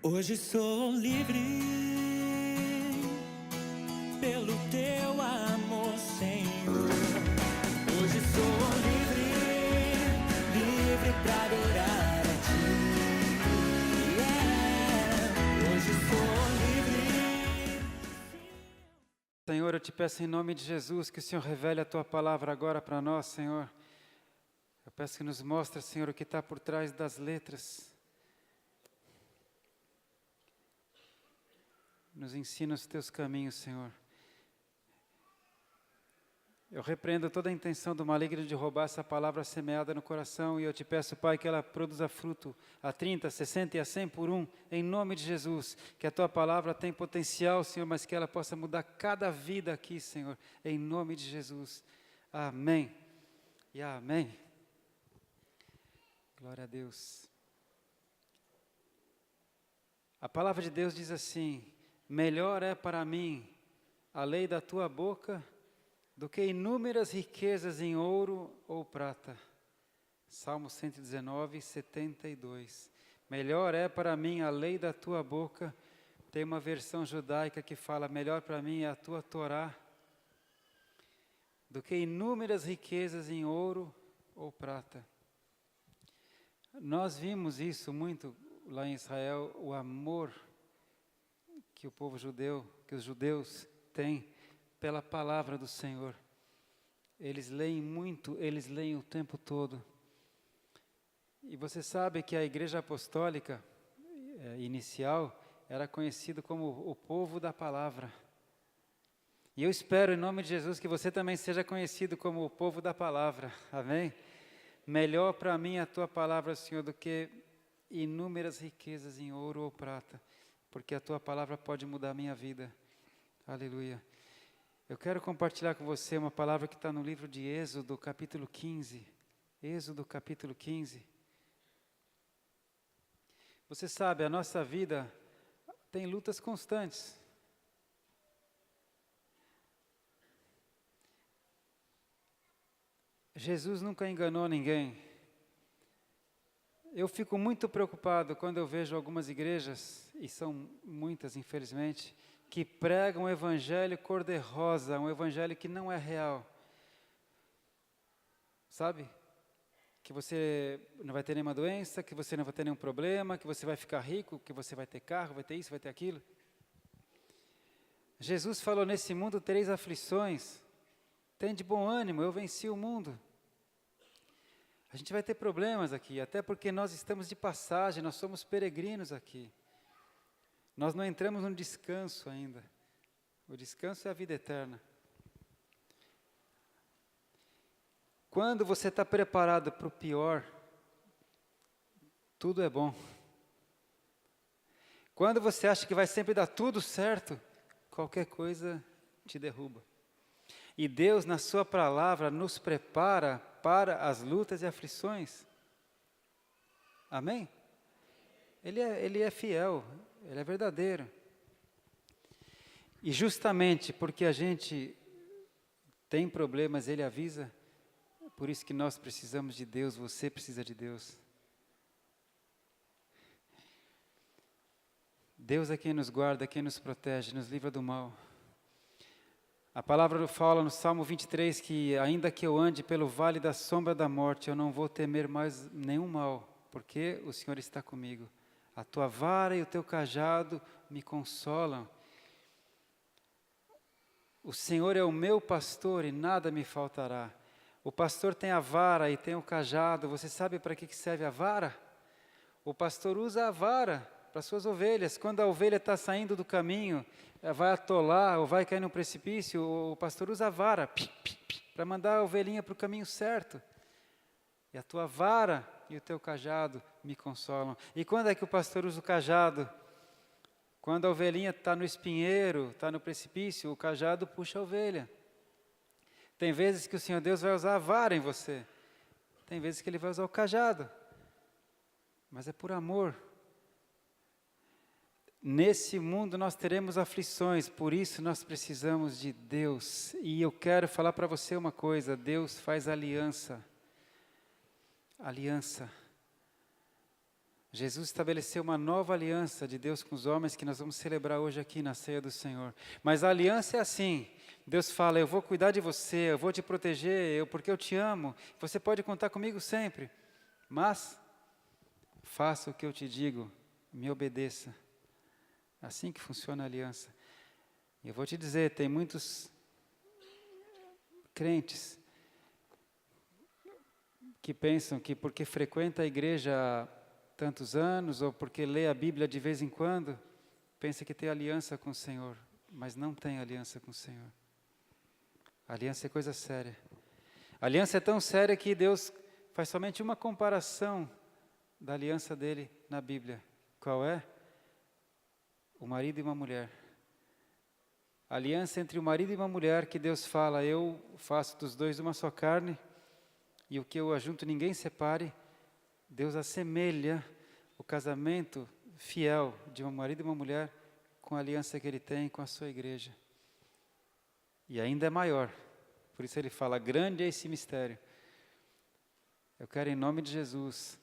Hoje sou livre pelo teu amor, Senhor. Hoje sou livre, livre pra adorar a ti. Hoje sou livre. Senhor, eu te peço em nome de Jesus que o Senhor revele a tua palavra agora para nós, Senhor. Eu peço que nos mostre, Senhor, o que está por trás das letras. Nos ensina os teus caminhos, Senhor. Eu repreendo toda a intenção do maligno de roubar essa palavra semeada no coração e eu te peço, Pai, que ela produza fruto a 30, 60 e a 100 por um, em nome de Jesus. Que a tua palavra tem potencial, Senhor, mas que ela possa mudar cada vida aqui, Senhor, em nome de Jesus. Amém e amém. Glória a Deus. A palavra de Deus diz assim: melhor é para mim a lei da tua boca do que inúmeras riquezas em ouro ou prata. Salmo 119, 72. Melhor é para mim a lei da tua boca. Tem uma versão judaica que fala: melhor para mim é a tua Torá do que inúmeras riquezas em ouro ou prata. Nós vimos isso muito lá em Israel, o amor que o povo judeu, que os judeus têm pela palavra do Senhor. Eles leem muito, eles leem o tempo todo. E você sabe que a igreja apostólica inicial era conhecido como o povo da palavra. E eu espero, em nome de Jesus, que você também seja conhecido como o povo da palavra. Amém? Melhor para mim a tua palavra, Senhor, do que inúmeras riquezas em ouro ou prata, porque a tua palavra pode mudar a minha vida. Aleluia. Eu quero compartilhar com você uma palavra que está no livro de Êxodo, capítulo 15. Êxodo, capítulo 15. Você sabe, a nossa vida tem lutas constantes. Jesus nunca enganou ninguém. Eu fico muito preocupado quando eu vejo algumas igrejas, e são muitas infelizmente, que pregam um evangelho cor-de-rosa, um evangelho que não é real. Sabe? Que você não vai ter nenhuma doença, que você não vai ter nenhum problema, que você vai ficar rico, que você vai ter carro, vai ter isso, vai ter aquilo. Jesus falou: nesse mundo tereis aflições. Tem de bom ânimo, eu venci o mundo. A gente vai ter problemas aqui, até porque nós estamos de passagem, nós somos peregrinos aqui. Nós não entramos no descanso ainda. O descanso é a vida eterna. Quando você está preparado para o pior, tudo é bom. Quando você acha que vai sempre dar tudo certo, qualquer coisa te derruba. E Deus, na sua palavra, nos prepara para as lutas e aflições. Amém? Ele é fiel, Ele é verdadeiro. E justamente porque a gente tem problemas, Ele avisa. Por isso que nós precisamos de Deus, você precisa de Deus. Deus é quem nos guarda, quem nos protege, nos livra do mal. A palavra fala no Salmo 23 que ainda que eu ande pelo vale da sombra da morte, eu não vou temer mais nenhum mal, porque o Senhor está comigo. A tua vara e o teu cajado me consolam. O Senhor é o meu pastor e nada me faltará. O pastor tem a vara e tem o cajado. Você sabe para que serve a vara? O pastor usa a vara para suas ovelhas. Quando a ovelha está saindo do caminho, vai atolar ou vai cair no precipício, o pastor usa a vara para mandar a ovelhinha para o caminho certo. E a tua vara e o teu cajado me consolam. E quando é que o pastor usa o cajado? Quando a ovelhinha está no espinheiro, está no precipício, o cajado puxa a ovelha. Tem vezes que o Senhor Deus vai usar a vara em você. Tem vezes que Ele vai usar o cajado. Mas é por amor. Nesse mundo nós teremos aflições, por isso nós precisamos de Deus. E eu quero falar para você uma coisa: Deus faz aliança. Aliança. Jesus estabeleceu uma nova aliança de Deus com os homens que nós vamos celebrar hoje aqui na ceia do Senhor. Mas a aliança é assim, Deus fala, eu vou cuidar de você, eu vou te proteger, porque eu te amo, você pode contar comigo sempre, mas faça o que eu te digo, me obedeça. Assim que funciona a aliança. E eu vou te dizer, tem muitos crentes que pensam que porque frequenta a igreja há tantos anos, ou porque lê a Bíblia de vez em quando, pensa que tem aliança com o Senhor, mas não tem aliança com o Senhor. A aliança é coisa séria. A aliança é tão séria que Deus faz somente uma comparação da aliança dele na Bíblia. Qual é? O marido e uma mulher. A aliança entre o marido e uma mulher que Deus fala, eu faço dos dois uma só carne, e o que eu ajunto ninguém separe. Deus assemelha o casamento fiel de um marido e uma mulher com a aliança que ele tem com a sua igreja. E ainda é maior. Por isso ele fala, grande é esse mistério. Eu quero em nome de Jesus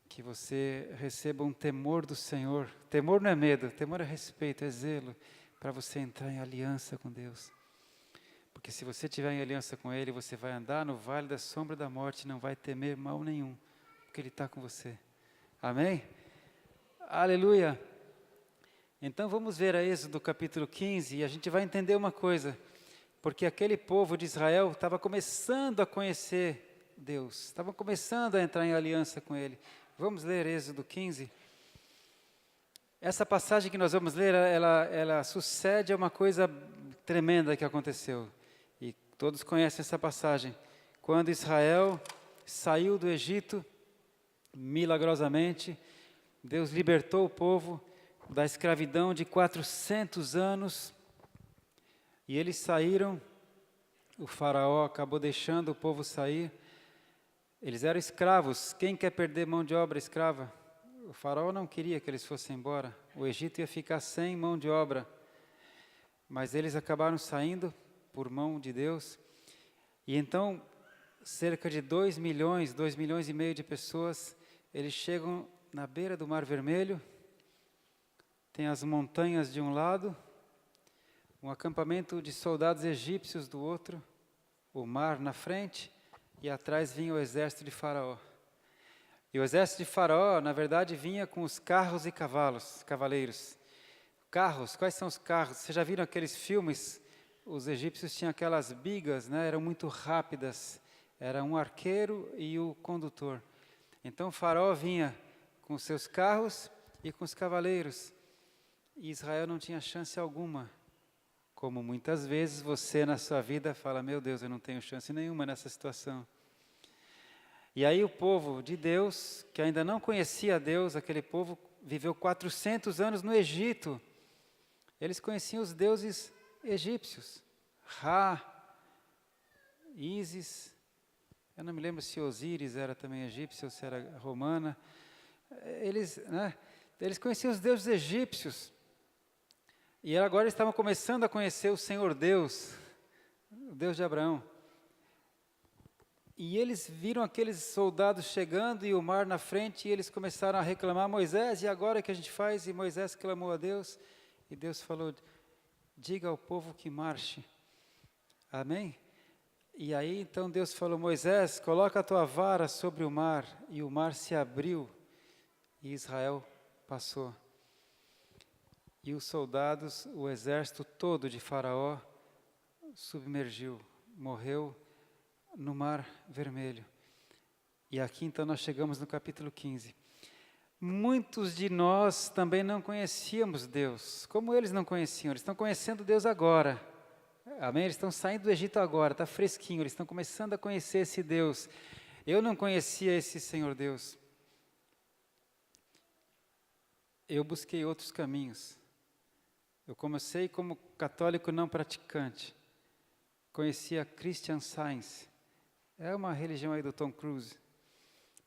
que você receba um temor do Senhor. Temor não é medo, temor é respeito, é zelo, para você entrar em aliança com Deus. Porque se você estiver em aliança com Ele, você vai andar no vale da sombra da morte, não vai temer mal nenhum, porque Ele está com você. Amém? Aleluia! Então vamos ver a Êxodo capítulo 15 e a gente vai entender uma coisa. Porque aquele povo de Israel estava começando a conhecer Deus, estava começando a entrar em aliança com Ele. Vamos ler Êxodo 15. Essa passagem que nós vamos ler, ela sucede a uma coisa tremenda que aconteceu. E todos conhecem essa passagem. Quando Israel saiu do Egito, milagrosamente, Deus libertou o povo da escravidão de 400 anos. E eles saíram, o faraó acabou deixando o povo sair. Eles eram escravos. Quem quer perder mão de obra escrava? O faraó não queria que eles fossem embora. O Egito ia ficar sem mão de obra. Mas eles acabaram saindo por mão de Deus. E então, cerca de 2 milhões e meio de pessoas, eles chegam na beira do Mar Vermelho. Tem as montanhas de um lado, um acampamento de soldados egípcios do outro, o mar na frente, e atrás vinha o exército de Faraó. E o exército de Faraó, na verdade, vinha com os carros e cavaleiros. Carros, quais são os carros? Vocês já viram aqueles filmes? Os egípcios tinham aquelas bigas, né? Eram muito rápidas. Era um arqueiro e o condutor. Então o Faraó vinha com os seus carros e com os cavaleiros. E Israel não tinha chance alguma. Como muitas vezes você na sua vida fala, meu Deus, eu não tenho chance nenhuma nessa situação. E aí o povo de Deus, que ainda não conhecia Deus, aquele povo viveu 400 anos no Egito. Eles conheciam os deuses egípcios. Ra, Ísis, eu não me lembro se Osíris era também egípcio ou se era romana. Eles conheciam os deuses egípcios. E agora eles estavam começando a conhecer o Senhor Deus, o Deus de Abraão. E eles viram aqueles soldados chegando e o mar na frente, e eles começaram a reclamar, Moisés, e agora o que a gente faz? E Moisés clamou a Deus, e Deus falou, diga ao povo que marche. Amém? E aí então Deus falou, Moisés, coloca a tua vara sobre o mar, e o mar se abriu, e Israel passou. E os soldados, o exército todo de Faraó, submergiu, morreu no Mar Vermelho. E aqui então nós chegamos no capítulo 15. Muitos de nós também não conhecíamos Deus. Como eles não conheciam? Eles estão conhecendo Deus agora. Amém? Eles estão saindo do Egito agora, está fresquinho. Eles estão começando a conhecer esse Deus. Eu não conhecia esse Senhor Deus. Eu busquei outros caminhos. Eu comecei como católico não praticante. Conhecia Christian Science. É uma religião aí do Tom Cruise.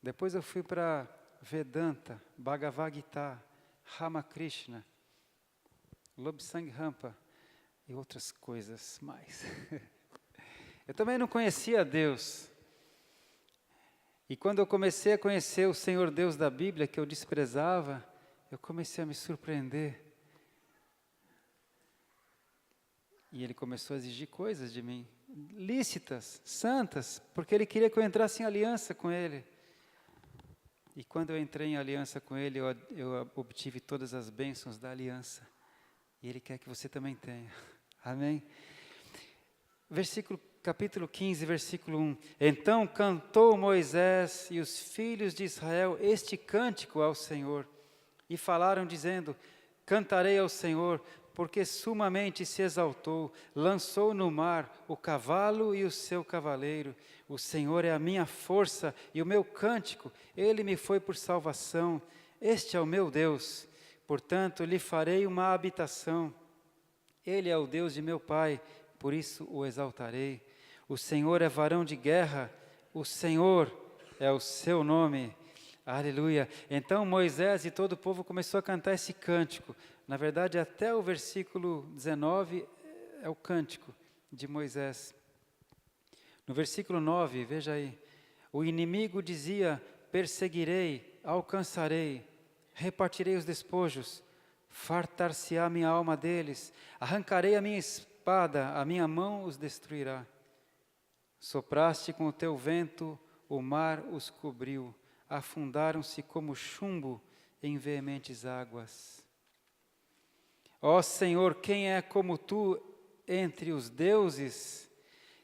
Depois eu fui para Vedanta, Bhagavad Gita, Ramakrishna, Lobsang Rampa e outras coisas mais. Eu também não conhecia Deus. E quando eu comecei a conhecer o Senhor Deus da Bíblia, que eu desprezava, eu comecei a me surpreender. E Ele começou a exigir coisas de mim, lícitas, santas, porque Ele queria que eu entrasse em aliança com Ele. E quando eu entrei em aliança com Ele, eu obtive todas as bênçãos da aliança. E Ele quer que você também tenha. Amém? Capítulo 15, versículo 1. Então cantou Moisés e os filhos de Israel este cântico ao Senhor. E falaram dizendo, cantarei ao Senhor, porque sumamente se exaltou, lançou no mar o cavalo e o seu cavaleiro. O Senhor é a minha força e o meu cântico, Ele me foi por salvação. Este é o meu Deus, portanto lhe farei uma habitação. Ele é o Deus de meu pai, por isso o exaltarei. O Senhor é varão de guerra, o Senhor é o seu nome. Aleluia. Então Moisés e todo o povo começou a cantar esse cântico. Na verdade, até o versículo 19 é o cântico de Moisés. No versículo 9, veja aí. O inimigo dizia, perseguirei, alcançarei, repartirei os despojos, fartar-se-á minha alma deles, arrancarei a minha espada, a minha mão os destruirá. Sopraste com o teu vento, o mar os cobriu, afundaram-se como chumbo em veementes águas. Ó Senhor, quem é como tu entre os deuses?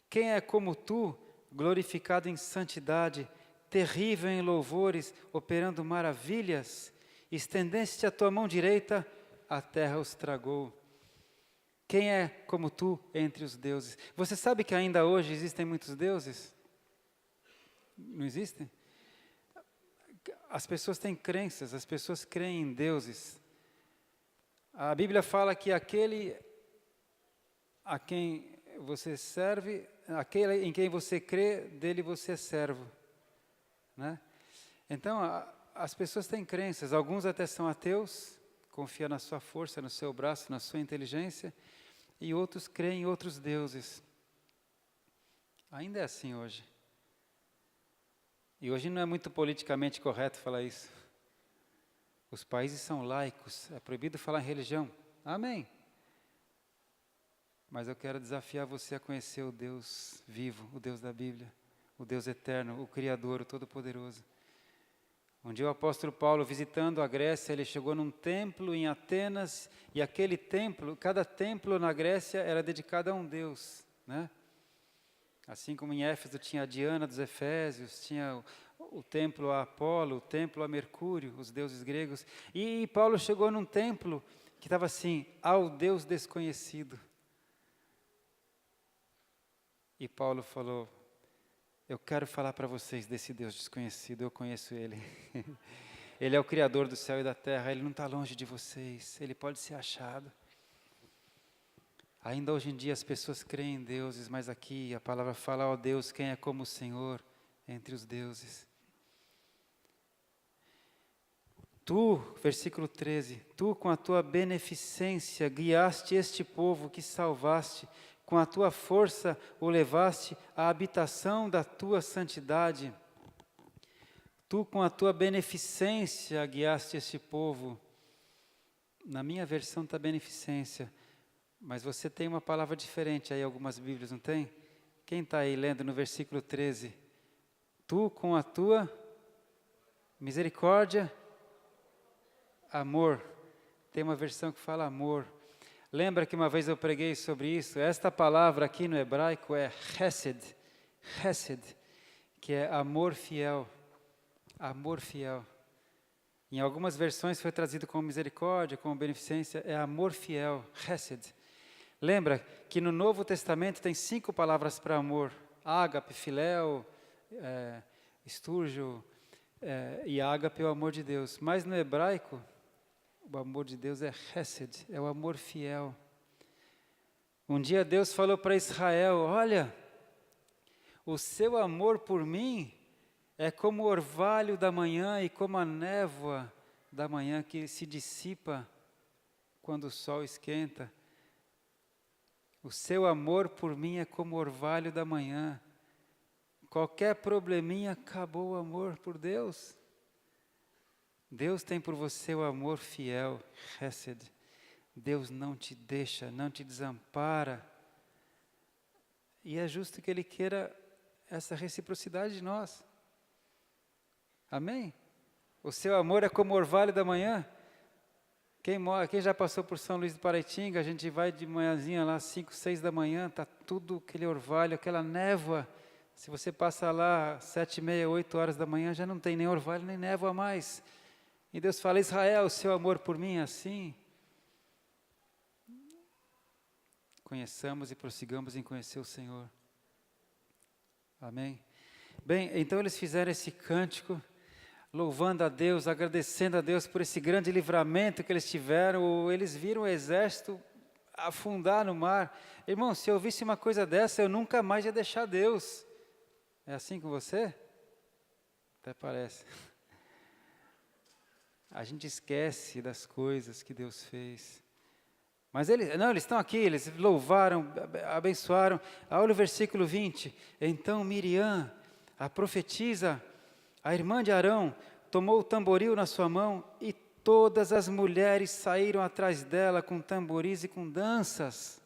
Quem é como tu, glorificado em santidade, terrível em louvores, operando maravilhas? Estendeste a tua mão direita, a terra os tragou. Quem é como tu entre os deuses? Você sabe que ainda hoje existem muitos deuses? Não existem? As pessoas têm crenças, as pessoas creem em deuses. A Bíblia fala que aquele a quem você serve, aquele em quem você crê, dele você é servo. Né? Então, as pessoas têm crenças, alguns até são ateus, confiam na sua força, no seu braço, na sua inteligência, e outros creem em outros deuses. Ainda é assim hoje. E hoje não é muito politicamente correto falar isso. Os países são laicos, é proibido falar em religião. Amém. Mas eu quero desafiar você a conhecer o Deus vivo, o Deus da Bíblia, o Deus eterno, o Criador, o Todo-Poderoso. Um dia o apóstolo Paulo, visitando a Grécia, ele chegou num templo em Atenas, e aquele templo, cada templo na Grécia era dedicado a um Deus, né? Assim como em Éfeso tinha a Diana dos Efésios, tinha o templo a Apolo, o templo a Mercúrio, os deuses gregos. E Paulo chegou num templo que estava assim, ao Deus desconhecido. E Paulo falou, eu quero falar para vocês desse Deus desconhecido, eu conheço Ele. Ele é o Criador do céu e da terra, Ele não está longe de vocês, Ele pode ser achado. Ainda hoje em dia as pessoas creem em deuses, mas aqui a palavra fala, ó Deus, quem é como o Senhor entre os deuses? Tu, versículo 13, tu com a tua beneficência guiaste este povo que salvaste, com a tua força o levaste à habitação da tua santidade. Tu com a tua beneficência guiaste este povo. Na minha versão está beneficência, mas você tem uma palavra diferente aí, algumas Bíblias, não tem? Quem está aí lendo no versículo 13? Tu com a tua misericórdia, amor. Tem uma versão que fala amor. Lembra que uma vez eu preguei sobre isso? Esta palavra aqui no hebraico é chesed, chesed, que é amor fiel, amor fiel. Em algumas versões foi trazido como misericórdia, como beneficência, é amor fiel, chesed. Lembra que no Novo Testamento tem 5 palavras para amor, ágape, filéu, estúrgio, e ágape é o amor de Deus. Mas no hebraico, o amor de Deus é chesed, é o amor fiel. Um dia Deus falou para Israel, olha, o seu amor por mim é como o orvalho da manhã e como a névoa da manhã que se dissipa quando o sol esquenta. O seu amor por mim é como o orvalho da manhã, qualquer probleminha, acabou o amor por Deus. Deus tem por você o amor fiel, Hesed. Deus não te deixa, não te desampara. E é justo que Ele queira essa reciprocidade de nós. Amém? O seu amor é como o orvalho da manhã. Quem já passou por São Luís do Paraitinga, a gente vai de manhãzinha lá, 5, 6 da manhã, está tudo aquele orvalho, aquela névoa. Se você passa lá 7h30, 8 horas da manhã, já não tem nem orvalho, nem névoa mais. E Deus fala, Israel, o seu amor por mim é assim. Conheçamos e prossigamos em conhecer o Senhor. Amém? Bem, então eles fizeram esse cântico, louvando a Deus, agradecendo a Deus por esse grande livramento que eles tiveram. Eles viram o exército afundar no mar. Irmão, se eu visse uma coisa dessa, eu nunca mais ia deixar Deus. É assim com você? Até parece. A gente esquece das coisas que Deus fez. Mas eles estão aqui, eles louvaram, abençoaram. Olha o versículo 20. Então Miriam, a profetisa, a irmã de Arão, tomou o tamboril na sua mão e todas as mulheres saíram atrás dela com tamboris e com danças.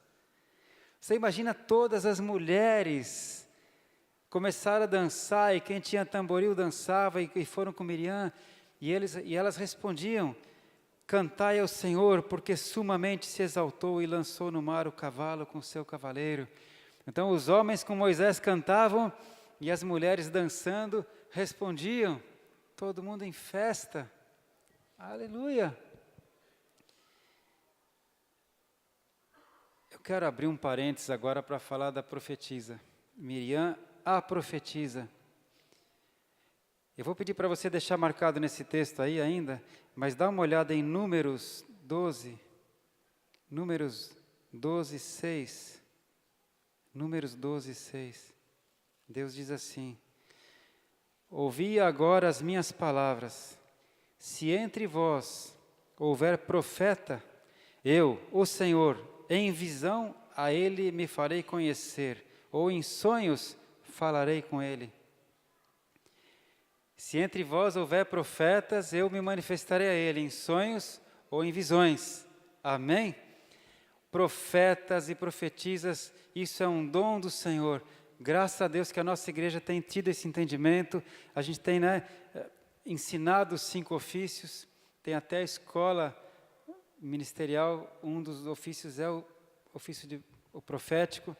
Você imagina todas as mulheres começaram a dançar e quem tinha tamboril dançava e foram com Miriam e elas respondiam, cantai ao Senhor, porque sumamente se exaltou e lançou no mar o cavalo com seu cavaleiro. Então os homens com Moisés cantavam e as mulheres dançando respondiam, todo mundo em festa. Aleluia! Eu quero abrir um parênteses agora para falar da profetisa. Miriam, a profetisa. Eu vou pedir para você deixar marcado nesse texto aí ainda, mas dá uma olhada em Números 12, 6. Números 12, 6. Deus diz assim, ouvi agora as minhas palavras, se entre vós houver profeta, eu, o Senhor, em visão a ele me farei conhecer, ou em sonhos falarei com ele. Se entre vós houver profetas, eu me manifestarei a ele em sonhos ou em visões. Amém? Profetas e profetisas, isso é um dom do Senhor. Graças a Deus que a nossa igreja tem tido esse entendimento. A gente tem ensinado os 5 ofícios, tem até a escola ministerial, um dos ofícios é o ofício o profético.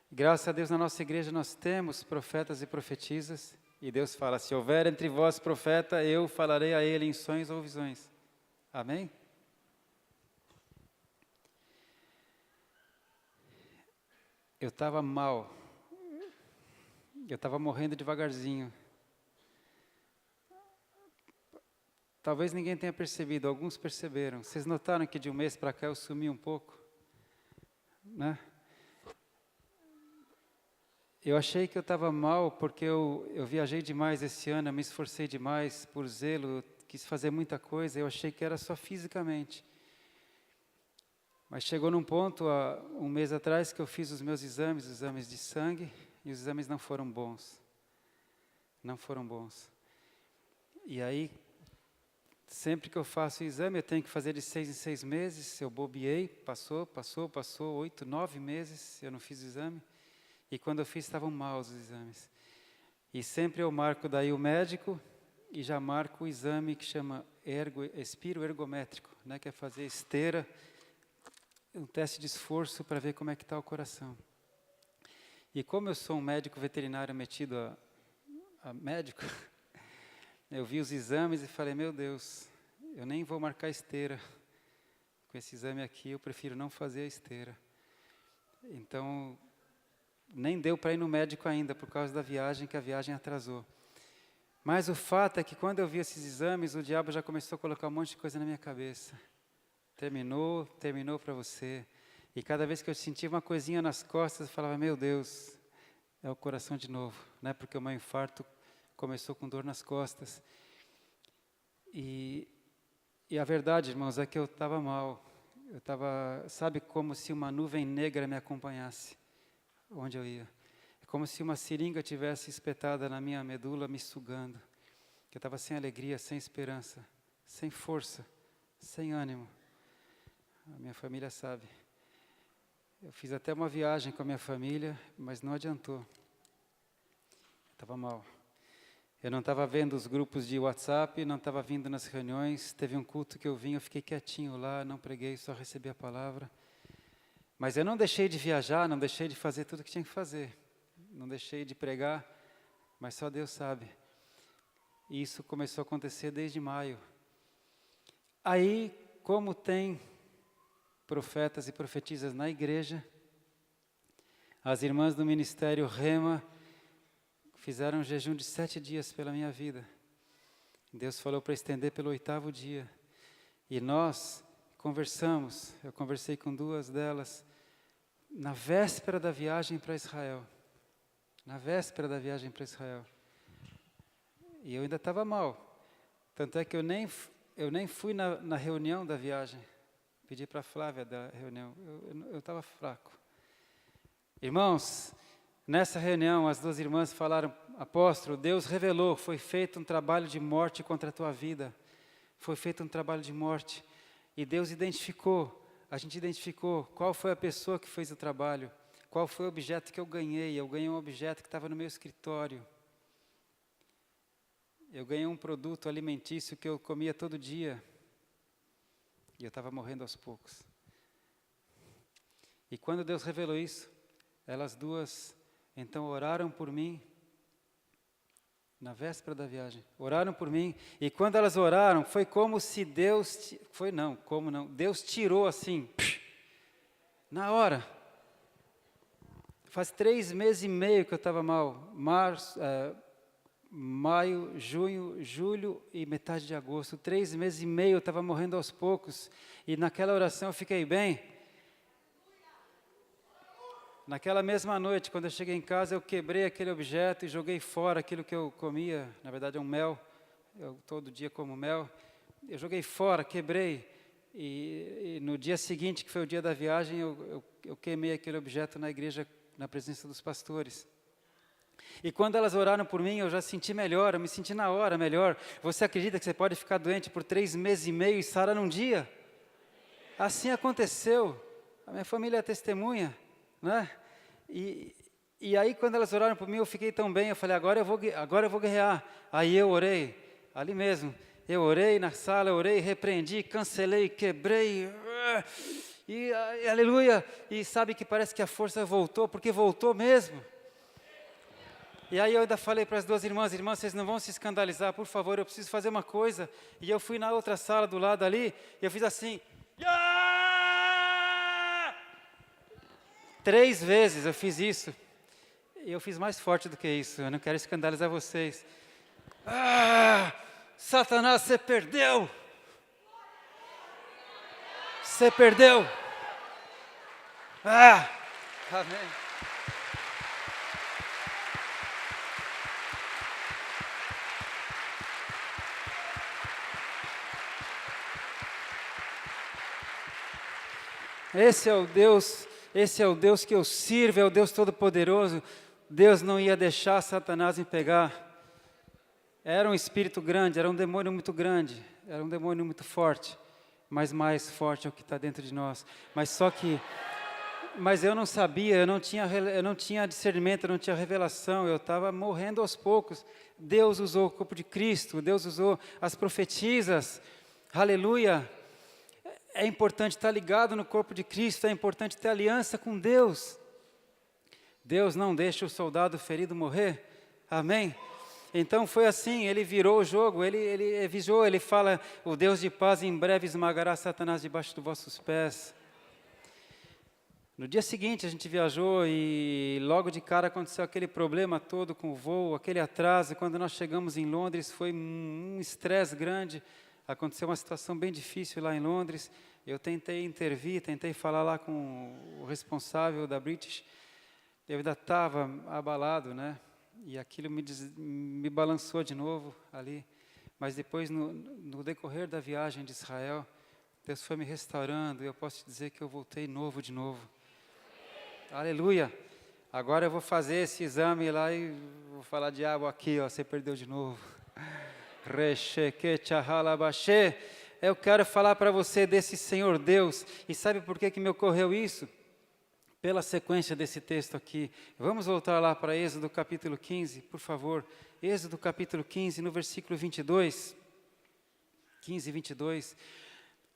Graças a Deus na nossa igreja nós temos profetas e profetisas. E Deus fala, se houver entre vós profeta, eu falarei a ele em sonhos ou visões. Amém? Eu estava mal. Eu estava morrendo devagarzinho. Talvez ninguém tenha percebido, alguns perceberam. Vocês notaram que de um mês para cá eu sumi um pouco? Né? Eu achei que eu estava mal porque eu viajei demais esse ano, eu me esforcei demais por zelo, quis fazer muita coisa, eu achei que era só fisicamente. Mas chegou num ponto, há um mês atrás, que eu fiz os meus exames de sangue, e os exames não foram bons. Não foram bons. E aí, sempre que eu faço o exame, eu tenho que fazer de 6 em 6 meses, eu bobeei, passou, 8, 9 meses, eu não fiz o exame. E quando eu fiz, estavam maus os exames. E sempre eu marco daí o médico e já marco o exame que chama espiro ergométrico, né, que é fazer esteira, um teste de esforço para ver como é que está o coração. E como eu sou um médico veterinário metido a médico, eu vi os exames e falei, meu Deus, eu nem vou marcar esteira. Com esse exame aqui, eu prefiro não fazer a esteira. Então, nem deu para ir no médico ainda, por causa da viagem, que a viagem atrasou. Mas o fato é que quando eu vi esses exames, o diabo já começou a colocar um monte de coisa na minha cabeça. Terminou para você. E cada vez que eu sentia uma coisinha nas costas, eu falava, meu Deus, é o coração de novo, né? Porque o meu infarto começou com dor nas costas. E a verdade, irmãos, é que eu estava mal. Eu estava, sabe, como se uma nuvem negra me acompanhasse onde eu ia. como se uma seringa tivesse espetada na minha medula, me sugando. Que eu estava sem alegria, sem esperança, sem força, sem ânimo. A minha família sabe. Eu fiz até uma viagem com a minha família, mas não adiantou. Estava mal. Eu não estava vendo os grupos de WhatsApp, não estava vindo nas reuniões. Teve um culto que eu vim, eu fiquei quietinho lá, não preguei, só recebi a palavra. Mas eu não deixei de viajar, não deixei de fazer tudo o que tinha que fazer. Não deixei de pregar, mas só Deus sabe. E isso começou a acontecer desde maio. Aí, como tem profetas e profetisas na igreja, as irmãs do Ministério Rema fizeram um jejum de 7 dias pela minha vida. Deus falou para estender pelo 8º dia. E nós conversamos, eu conversei com 2 delas, na véspera da viagem para Israel. Na véspera da viagem para Israel. E eu ainda estava mal. Tanto é que eu nem fui na reunião da viagem. Pedi para a Flávia da reunião. Eu estava fraco. Irmãos, nessa reunião as 2 irmãs falaram: apóstolo, Deus revelou, foi feito um trabalho de morte contra a tua vida. Foi feito um trabalho de morte. E Deus identificou, a gente identificou qual foi a pessoa que fez o trabalho. Qual foi o objeto que eu ganhei? Eu ganhei um objeto que estava no meu escritório. Eu ganhei um produto alimentício que eu comia todo dia. E eu estava morrendo aos poucos. E quando Deus revelou isso, elas 2, então, oraram por mim, na véspera da viagem. Oraram por mim, e quando elas oraram, foi como se Deus... Deus tirou assim, na hora. Faz 3 meses e meio que eu estava mal. Maio, junho, julho e metade de agosto. 3 meses e meio eu estava morrendo aos poucos. E naquela oração eu fiquei bem. Naquela mesma noite, quando eu cheguei em casa, eu quebrei aquele objeto e joguei fora aquilo que eu comia. Na verdade é um mel. Eu todo dia como mel. Eu joguei fora, quebrei. E no dia seguinte, que foi o dia da viagem, eu queimei aquele objeto na igreja, na presença dos pastores. E quando elas oraram por mim, eu já senti melhor, eu me senti na hora melhor. Você acredita que você pode ficar doente por 3 meses e meio e sarar num dia? Assim aconteceu. A minha família é testemunha, né? E aí quando elas oraram por mim, eu fiquei tão bem, eu falei, agora eu vou guerrear. Aí eu orei, ali mesmo. Eu orei na sala, orei, repreendi, cancelei, quebrei. E aleluia. E sabe que parece que a força voltou, porque voltou mesmo. E aí eu ainda falei para as 2 irmãs, vocês não vão se escandalizar, por favor, eu preciso fazer uma coisa. E eu fui na outra sala do lado ali, e eu fiz assim. 3 vezes eu fiz isso. E eu fiz mais forte do que isso, eu não quero escandalizar vocês. Satanás, você perdeu. Você perdeu. Amém. Esse é o Deus que eu sirvo, é o Deus Todo-Poderoso. Deus não ia deixar Satanás me pegar. Era um espírito grande, era um demônio muito grande, era um demônio muito forte, mas mais forte é o que está dentro de nós. Mas eu não sabia, eu não tinha discernimento, eu não tinha revelação, eu estava morrendo aos poucos. Deus usou o corpo de Cristo, Deus usou as profetisas, aleluia. É importante estar ligado no corpo de Cristo, é importante ter aliança com Deus. Deus não deixa o soldado ferido morrer, amém? Então foi assim, ele virou o jogo, ele avisou, ele fala, o Deus de paz em breve esmagará Satanás debaixo dos vossos pés. No dia seguinte a gente viajou e logo de cara aconteceu aquele problema todo com o voo, aquele atraso. Quando nós chegamos em Londres foi um estresse grande. Aconteceu uma situação bem difícil lá em Londres. Eu tentei intervir, tentei falar lá com o responsável da British. Eu ainda estava abalado, né? E aquilo me balançou de novo ali. Mas depois, no decorrer da viagem de Israel, Deus foi me restaurando. E eu posso te dizer que eu voltei novo de novo. Aleluia! Agora eu vou fazer esse exame lá e vou falar, diabo, aqui, ó, você perdeu de novo. Eu quero falar para você desse Senhor Deus. E sabe por que me ocorreu isso? Pela sequência desse texto aqui. Vamos voltar lá para Êxodo capítulo 15, por favor. Êxodo capítulo 15, no versículo 22. 15 e 22.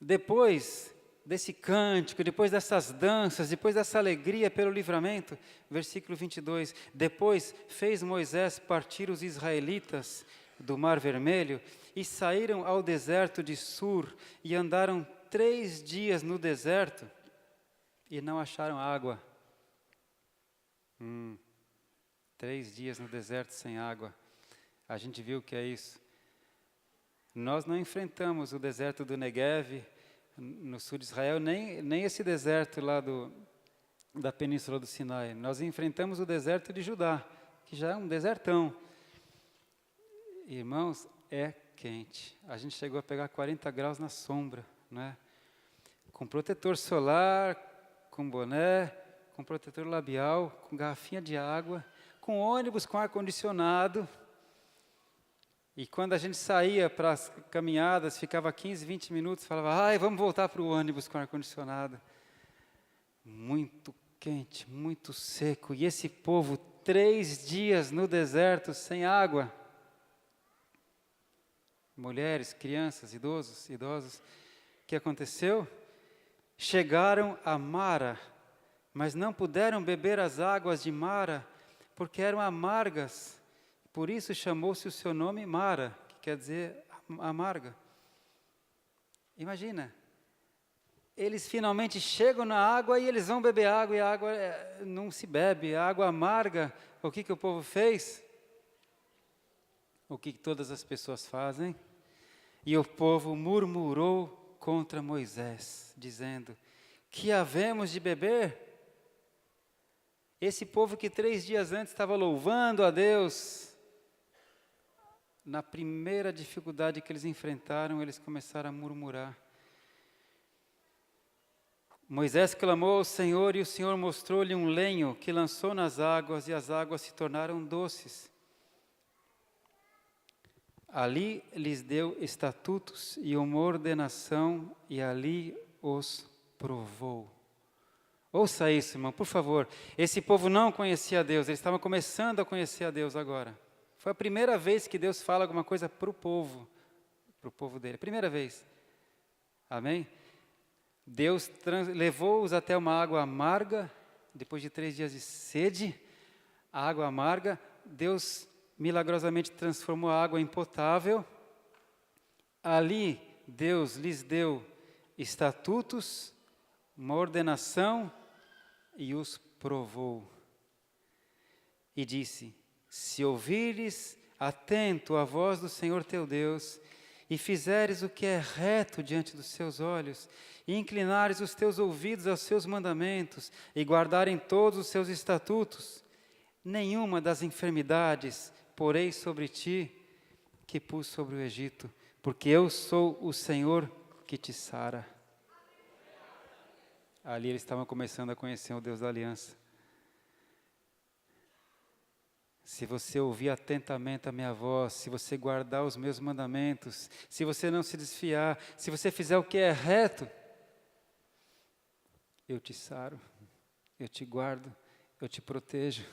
Depois desse cântico, depois dessas danças, depois dessa alegria pelo livramento, versículo 22. Depois fez Moisés partir os israelitas do Mar Vermelho e saíram ao deserto de Sur e andaram 3 dias no deserto e não acharam água. 3 dias no deserto sem água. A gente viu o que é isso. Nós não enfrentamos o deserto do Negev, no sul de Israel, nem esse deserto lá da península do Sinai. Nós enfrentamos o deserto de Judá, que já é um desertão. Irmãos, é quente. A gente chegou a pegar 40 graus na sombra, né? Com protetor solar, com boné, com protetor labial, com garrafinha de água, com ônibus com ar-condicionado. E quando a gente saía para as caminhadas, ficava 15, 20 minutos, falava, vamos voltar para o ônibus com ar-condicionado. Muito quente, muito seco. E esse povo, 3 dias no deserto, sem água. Mulheres, crianças, idosos. O que aconteceu? Chegaram a Mara, mas não puderam beber as águas de Mara, porque eram amargas. Por isso chamou-se o seu nome Mara, que quer dizer amarga. Imagina, eles finalmente chegam na água e eles vão beber água, e a água não se bebe, a água amarga. O que o povo fez? O que todas as pessoas fazem? E o povo murmurou contra Moisés, dizendo, que havemos de beber? Esse povo que 3 dias antes estava louvando a Deus, na primeira dificuldade que eles enfrentaram, eles começaram a murmurar. Moisés clamou ao Senhor e o Senhor mostrou-lhe um lenho que lançou nas águas e as águas se tornaram doces. Ali lhes deu estatutos e uma ordenação e ali os provou. Ouça isso, irmão, por favor. Esse povo não conhecia a Deus, eles estavam começando a conhecer a Deus agora. Foi a primeira vez que Deus fala alguma coisa para o povo dele, primeira vez. Amém? Deus levou-os até uma água amarga, depois de 3 dias de sede, a água amarga, Deus milagrosamente transformou a água em potável. Ali, Deus lhes deu estatutos, uma ordenação e os provou. E disse, se ouvires atento a voz do Senhor teu Deus, e fizeres o que é reto diante dos seus olhos, e inclinares os teus ouvidos aos seus mandamentos, e guardarem todos os seus estatutos, nenhuma das enfermidades porei sobre ti, que pus sobre o Egito, porque eu sou o Senhor que te sara. Ali eles estavam começando a conhecer o Deus da aliança. Se você ouvir atentamente a minha voz, se você guardar os meus mandamentos, se você não se desfiar, se você fizer o que é reto, eu te saro, eu te guardo, eu te protejo.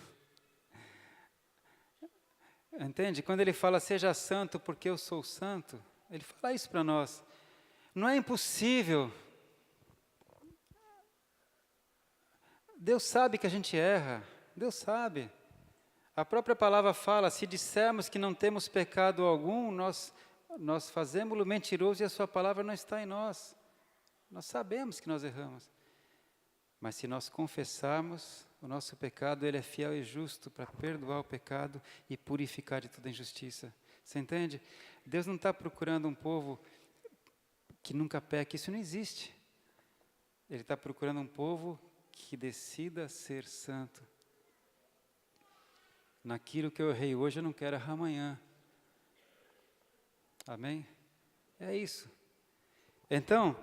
Entende? Quando ele fala, seja santo porque eu sou santo, ele fala isso para nós. Não é impossível. Deus sabe que a gente erra, Deus sabe. A própria palavra fala, se dissermos que não temos pecado algum, nós fazemos-lo mentiroso e a sua palavra não está em nós. Nós sabemos que nós erramos. Mas se nós confessarmos o nosso pecado, Ele é fiel e justo para perdoar o pecado e purificar de toda injustiça. Você entende? Deus não está procurando um povo que nunca peque, isso não existe. Ele está procurando um povo que decida ser santo. Naquilo que eu errei hoje, eu não quero errar amanhã. Amém? É isso. Então,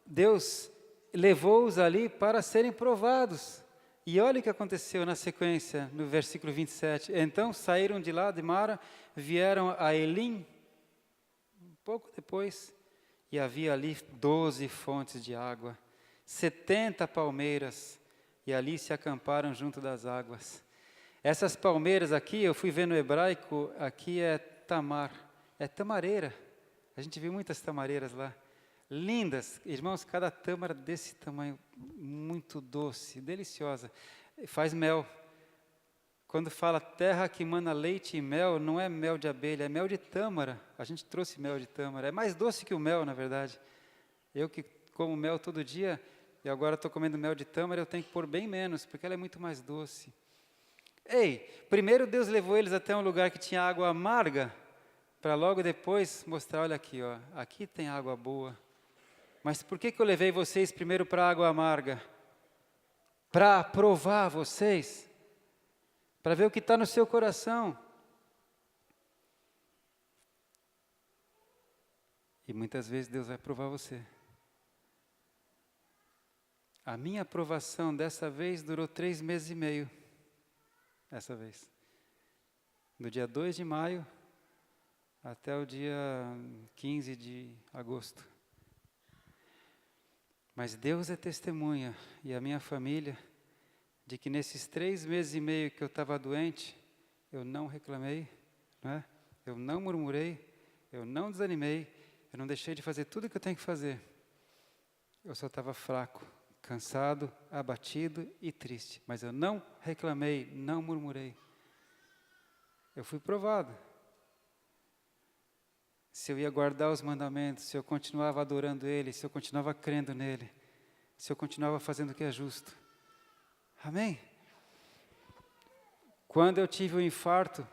Deus levou-os ali para serem provados. E olha o que aconteceu na sequência, no versículo 27. Então saíram de lá de Mara, vieram a Elim, um pouco depois, e havia ali 12 fontes de água, 70 palmeiras, e ali se acamparam junto das águas. Essas palmeiras aqui, eu fui ver no hebraico, aqui é tamar, é tamareira. A gente viu muitas tamareiras lá. Lindas, irmãos, cada tâmara desse tamanho, muito doce, deliciosa, faz mel. Quando fala terra que mana leite e mel, não é mel de abelha, é mel de tâmara. A gente trouxe mel de tâmara, é mais doce que o mel, na verdade. Eu que como mel todo dia, e agora estou comendo mel de tâmara, eu tenho que pôr bem menos, porque ela é muito mais doce. Ei, primeiro Deus levou eles até um lugar que tinha água amarga, para logo depois mostrar, olha aqui, ó, aqui tem água boa. Mas por que eu levei vocês primeiro para a água amarga? Para provar vocês, para ver o que está no seu coração. E muitas vezes Deus vai provar você. A minha aprovação dessa vez durou 3 meses e meio. Essa vez. Do dia 2 de maio até o dia 15 de agosto. Mas Deus é testemunha, e a minha família, de que nesses 3 meses e meio que eu estava doente, eu não reclamei, né? Eu não murmurei, eu não desanimei, eu não deixei de fazer tudo o que eu tenho que fazer. Eu só estava fraco, cansado, abatido e triste, mas eu não reclamei, não murmurei. Eu fui provado. Se eu ia guardar os mandamentos, se eu continuava adorando Ele, se eu continuava crendo nele, se eu continuava fazendo o que é justo. Amém? Quando eu tive o infarto,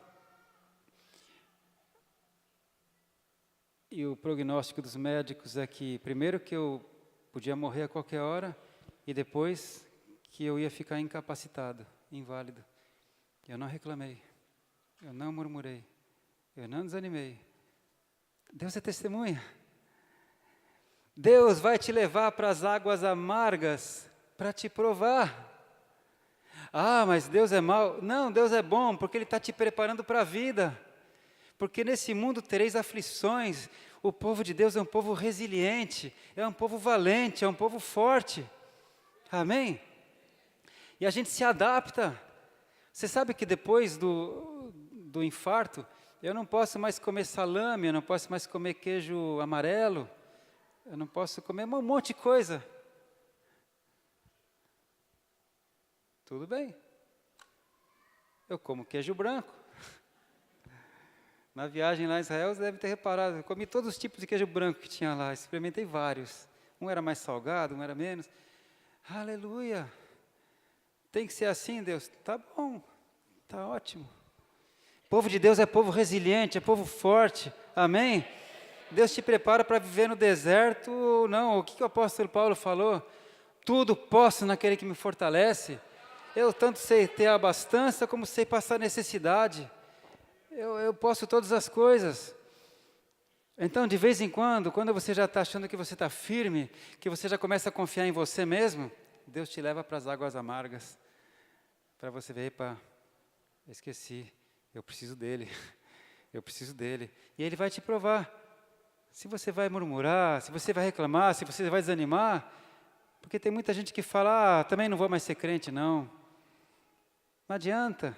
e o prognóstico dos médicos é que, primeiro que eu podia morrer a qualquer hora, e depois que eu ia ficar incapacitado, inválido. Eu não reclamei, eu não murmurei, eu não desanimei. Deus é testemunha. Deus vai te levar para as águas amargas para te provar. Ah, mas Deus é mau. Não, Deus é bom, porque Ele está te preparando para a vida. Porque nesse mundo tereis aflições. O povo de Deus é um povo resiliente, é um povo valente, é um povo forte. Amém? E a gente se adapta. Você sabe que depois do infarto, eu não posso mais comer salame, eu não posso mais comer queijo amarelo, eu não posso comer um monte de coisa. Tudo bem. Eu como queijo branco. Na viagem lá em Israel, você deve ter reparado, eu comi todos os tipos de queijo branco que tinha lá, experimentei vários. Um era mais salgado, um era menos. Aleluia. Tem que ser assim, Deus? Tá bom, tá ótimo. O povo de Deus é povo resiliente, é povo forte, amém? Deus te prepara para viver no deserto ou não? O que o apóstolo Paulo falou? Tudo posso naquele que me fortalece. Eu tanto sei ter abastança como sei passar necessidade. Eu posso todas as coisas. Então, de vez em quando você já está achando que você está firme, que você já começa a confiar em você mesmo, Deus te leva para as águas amargas, para você ver, epa, esqueci. Eu preciso dele, eu preciso dele. E Ele vai te provar. Se você vai murmurar, se você vai reclamar, se você vai desanimar, porque tem muita gente que fala, também não vou mais ser crente, não. Não adianta.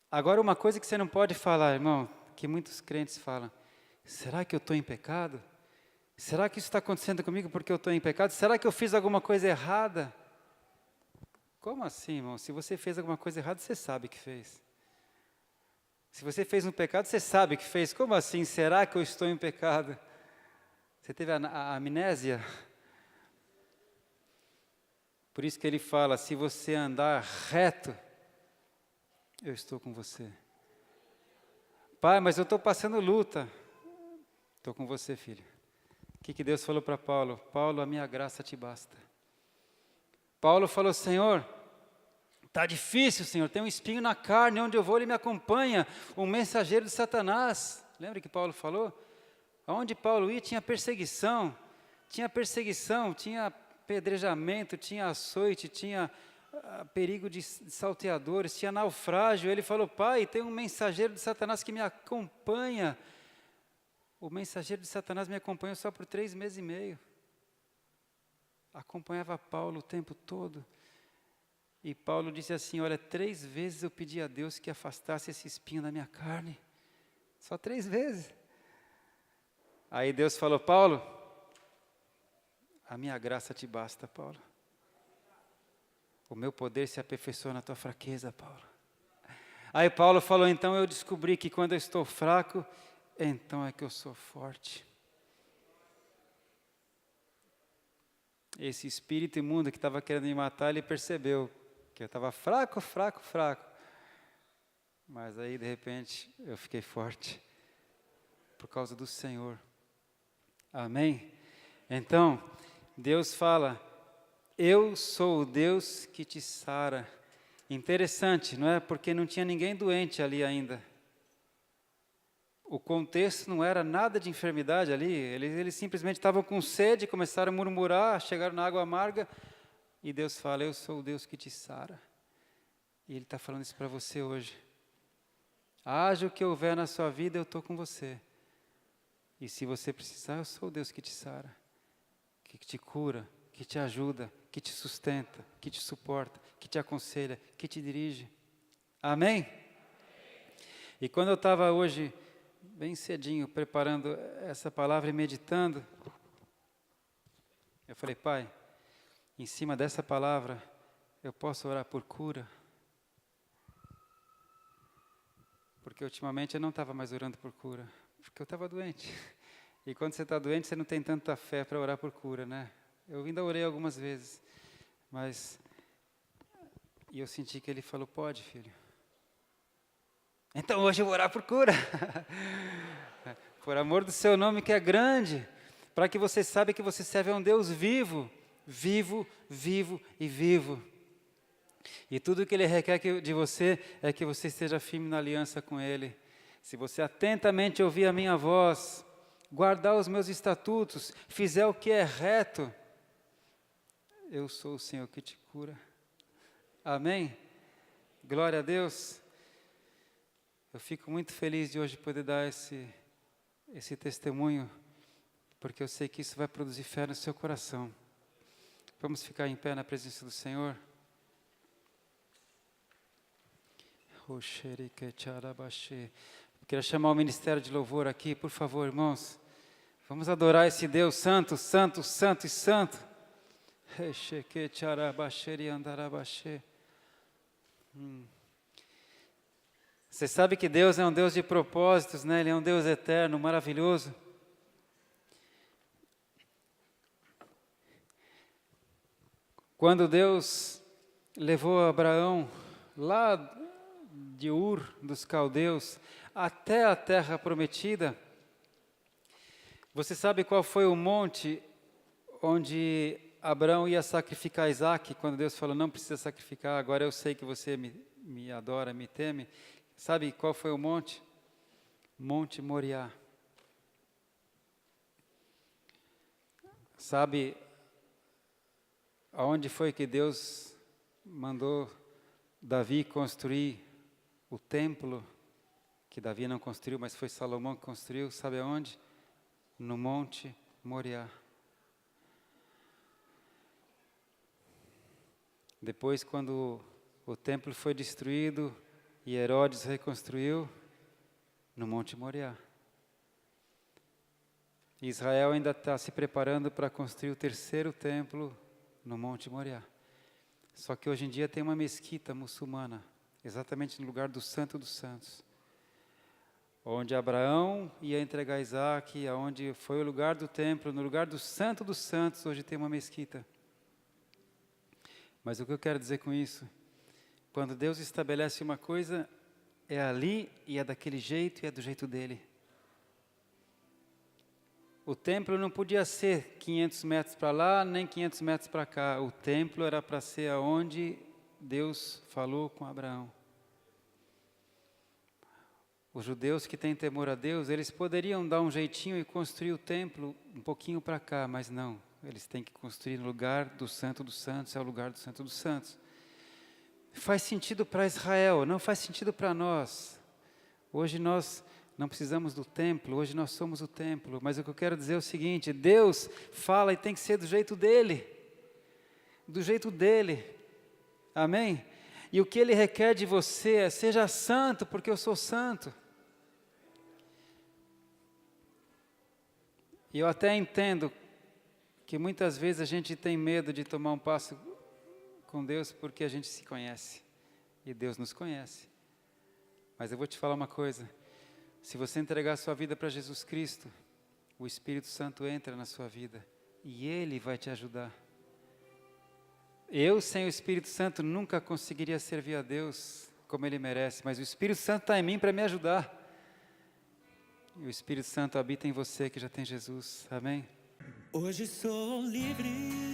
Agora, uma coisa que você não pode falar, irmão, que muitos crentes falam, será que eu estou em pecado? Será que isso está acontecendo comigo porque eu estou em pecado? Será que eu fiz alguma coisa errada? Como assim, irmão? Se você fez alguma coisa errada, você sabe que fez. Se você fez um pecado, você sabe que fez. Como assim? Será que eu estou em pecado? Você teve a amnésia? Por isso que ele fala, se você andar reto, eu estou com você. Pai, mas eu estou passando luta. Estou com você, filho. O que Deus falou para Paulo? Paulo, a minha graça te basta. Paulo falou, Senhor, está difícil, Senhor, tem um espinho na carne, onde eu vou ele me acompanha, um mensageiro de Satanás. Lembra que Paulo falou? Aonde Paulo ia tinha perseguição, tinha apedrejamento, tinha açoite, tinha perigo de salteadores, tinha naufrágio. Ele falou: Pai, tem um mensageiro de Satanás que me acompanha. O mensageiro de Satanás me acompanhou só por 3 meses e meio. Acompanhava Paulo o tempo todo. E Paulo disse assim: olha, 3 vezes eu pedi a Deus que afastasse esse espinho da minha carne. Só 3 vezes. Aí Deus falou: Paulo, a minha graça te basta, Paulo. O meu poder se aperfeiçoa na tua fraqueza, Paulo. Aí Paulo falou: então eu descobri que quando eu estou fraco, então é que eu sou forte. Esse espírito imundo que estava querendo me matar, ele percebeu que eu estava fraco. Mas aí, de repente, eu fiquei forte por causa do Senhor. Amém? Então, Deus fala: eu sou o Deus que te sara. Interessante, não é? Porque não tinha ninguém doente ali ainda. O contexto não era nada de enfermidade ali. Eles simplesmente estavam com sede, começaram a murmurar, chegaram na água amarga. E Deus fala: eu sou o Deus que te sara. E Ele está falando isso para você hoje. Haja o que houver na sua vida, eu estou com você. E se você precisar, eu sou o Deus que te sara, que te cura, que te ajuda, que te sustenta, que te suporta, que te aconselha, que te dirige. Amém? E quando eu estava hoje, bem cedinho, preparando essa palavra e meditando, eu falei: Pai, em cima dessa palavra, eu posso orar por cura? Porque ultimamente eu não estava mais orando por cura, porque eu estava doente. E quando você está doente, você não tem tanta fé para orar por cura, né? Eu ainda orei algumas vezes, e eu senti que Ele falou: pode, filho. Então hoje eu vou orar por cura. Por amor do seu nome que é grande, para que você saiba que você serve a um Deus vivo, vivo, vivo e vivo. E tudo que Ele requer de você é que você esteja firme na aliança com Ele. Se você atentamente ouvir a minha voz, guardar os meus estatutos, fizer o que é reto, eu sou o Senhor que te cura. Amém? Glória a Deus. Eu fico muito feliz de hoje poder dar esse testemunho, porque eu sei que isso vai produzir fé no seu coração. Vamos ficar em pé na presença do Senhor? Eu queria chamar o ministério de louvor aqui, por favor, irmãos. Vamos adorar esse Deus santo, santo, santo e santo. Você sabe que Deus é um Deus de propósitos, né? Ele é um Deus eterno, maravilhoso. Quando Deus levou Abraão lá de Ur dos Caldeus até a terra prometida, você sabe qual foi o monte onde Abraão ia sacrificar Isaac, quando Deus falou: não precisa sacrificar, agora eu sei que você me adora, me teme. Sabe qual foi o monte? Monte Moriá. Sabe aonde foi que Deus mandou Davi construir o templo? Que Davi não construiu, mas foi Salomão que construiu. Sabe aonde? No Monte Moriá. Depois, quando o templo foi destruído e Herodes reconstruiu, no Monte Moriá. Israel ainda está se preparando para construir o 3º templo no Monte Moriá. Só que hoje em dia tem uma mesquita muçulmana, exatamente no lugar do Santo dos Santos, onde Abraão ia entregar Isaac, aonde foi o lugar do templo, no lugar do Santo dos Santos, hoje tem uma mesquita. Mas o que eu quero dizer com isso? Quando Deus estabelece uma coisa, é ali e é daquele jeito e é do jeito dele. O templo não podia ser 500 metros para lá, nem 500 metros para cá. O templo era para ser aonde Deus falou com Abraão. Os judeus que têm temor a Deus, eles poderiam dar um jeitinho e construir o templo um pouquinho para cá, mas não. Eles têm que construir no lugar do Santo dos Santos, é o lugar do Santo dos Santos. Faz sentido para Israel, não faz sentido para nós. Hoje nós não precisamos do templo, hoje nós somos o templo. Mas o que eu quero dizer é o seguinte: Deus fala e tem que ser do jeito dEle. Do jeito dEle. Amém? E o que Ele requer de você é: seja santo, porque eu sou santo. E eu até entendo que muitas vezes a gente tem medo de tomar um passo com Deus porque a gente se conhece. E Deus nos conhece. Mas eu vou te falar uma coisa: se você entregar a sua vida para Jesus Cristo, o Espírito Santo entra na sua vida e Ele vai te ajudar. Eu, sem o Espírito Santo, nunca conseguiria servir a Deus como Ele merece, mas o Espírito Santo está em mim para me ajudar. E o Espírito Santo habita em você que já tem Jesus. Amém? Hoje sou livre.